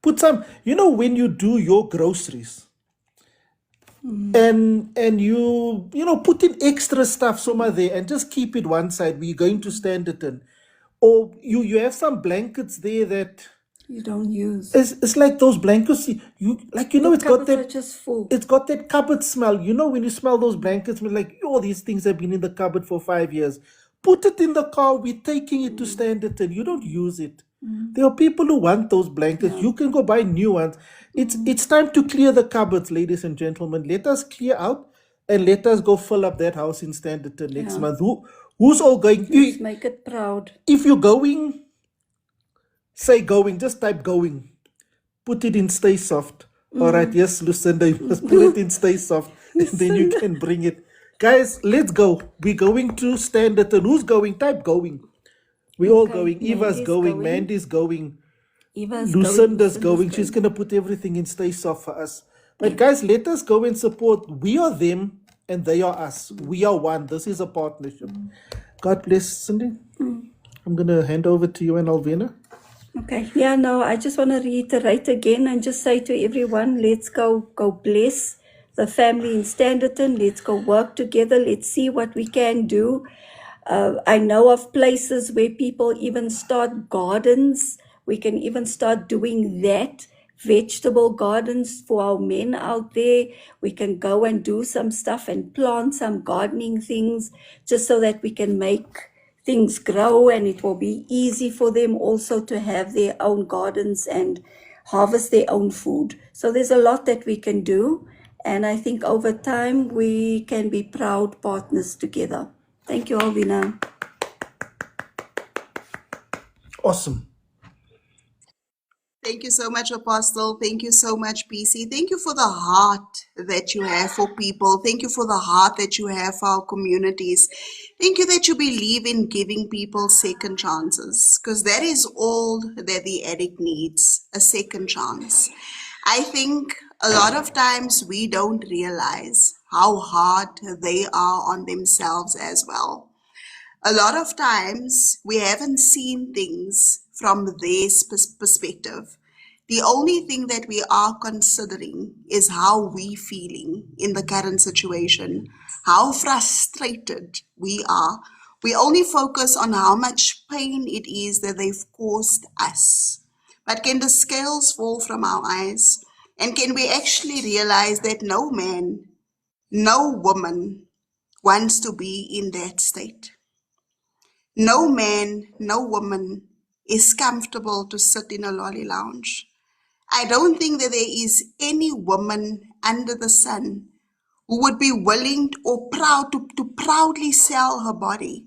Put some, when you do your groceries, and you put in extra stuff somewhere there and just keep it one side. We're going to Standerton, or you have some blankets there that You don't use. it's like those blankets it's got Cupboards are that just full. it's got that cupboard smell. When you smell those blankets, we're like, these things have been in the cupboard for 5 years. Put it in the car. We're taking it to Standerton. You don't use it. There are people who want those blankets. You can go buy new ones. It's time to clear the cupboards, ladies and gentlemen. Let us clear out and let us go fill up that house in Standerton next month. Who's all going? Let's make it proud. If you're going, say going. Just type going. Put it in Stay Soft. All right, yes, Lucinda, you must put it in Stay Soft. And then you can bring it. Guys, let's go. We're going to Standerton. Who's going? Type going. We're all going. Eva's going. Mandy's going. Lucinda's going. She's going to put everything in Stay Soft for us. But guys, let us go and support. We are them and they are us. We are one. This is a partnership. God bless, Cindy. I'm going to hand over to you and Elvina. Okay. Yeah, no, I just want to reiterate again and just say to everyone, let's go bless the family in Standerton. Let's go work together. Let's see what we can do. I know of places where people even start gardens. We can even start doing that. Vegetable gardens for our men out there. We can go and do some stuff and plant some gardening things just so that we can make things grow, and it will be easy for them also to have their own gardens and harvest their own food. So there's a lot that we can do, and I think over time we can be proud partners together. Thank you, Elvina. Awesome. Thank you so much, Apostle. Thank you so much, PC. Thank you for the heart that you have for people. Thank you for the heart that you have for our communities. Thank you that you believe in giving people second chances, because that is all that the addict needs, a second chance. I think a lot of times we don't realize how hard they are on themselves as well. A lot of times we haven't seen things from their perspective. The only thing that we are considering is how we feeling in the current situation, how frustrated we are. We only focus on how much pain it is that they've caused us. But can the scales fall from our eyes? And can we actually realize that no man, no woman wants to be in that state? No man, no woman is comfortable to sit in a lolly lounge. I don't think that there is any woman under the sun who would be willing or proud to proudly sell her body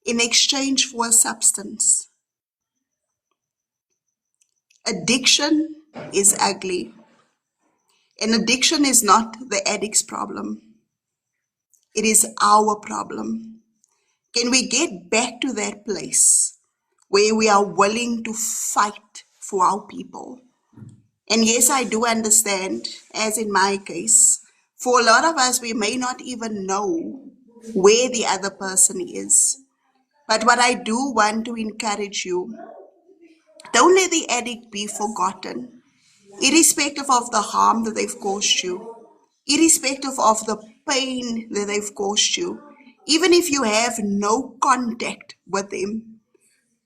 in exchange for a substance. Addiction is ugly, and addiction is not the addict's problem. It is our problem. Can we get back to that place where we are willing to fight for our people? And yes, I do understand, as in my case, for a lot of us, we may not even know where the other person is. But what I do want to encourage you, don't let the addict be forgotten, irrespective of the harm that they've caused you, irrespective of the pain that they've caused you, even if you have no contact with them.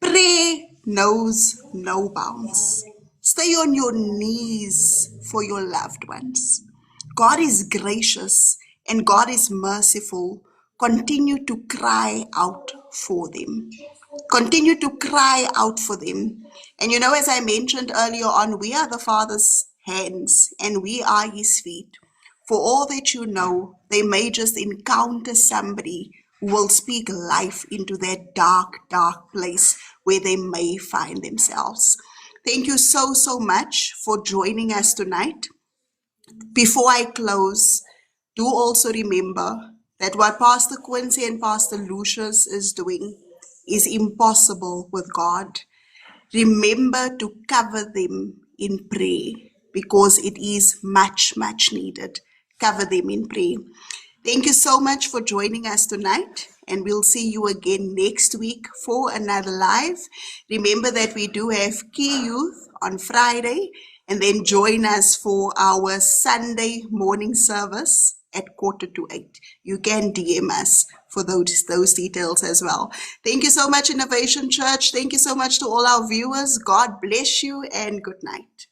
Prayer knows no bounds. Stay on your knees for your loved ones. God is gracious and God is merciful. Continue to cry out for them. Continue to cry out for them. And you know, as I mentioned earlier on, we are the Father's hands and we are His feet. For all that you know, they may just encounter somebody who will speak life into that dark, dark place where they may find themselves. Thank you so, so much for joining us tonight. Before I close, do also remember that what Pastor Quincy and Pastor Lucius is doing is impossible with God. Remember to cover them in prayer because it is much, much needed. Cover them in prayer. Thank you so much for joining us tonight, and we'll see you again next week for another live. Remember that we do have Key Youth on Friday, and then join us for our Sunday morning service at 7:45. You can DM us for those details as well. Thank you so much, Innovation Church. Thank you so much to all our viewers. God bless you and good night.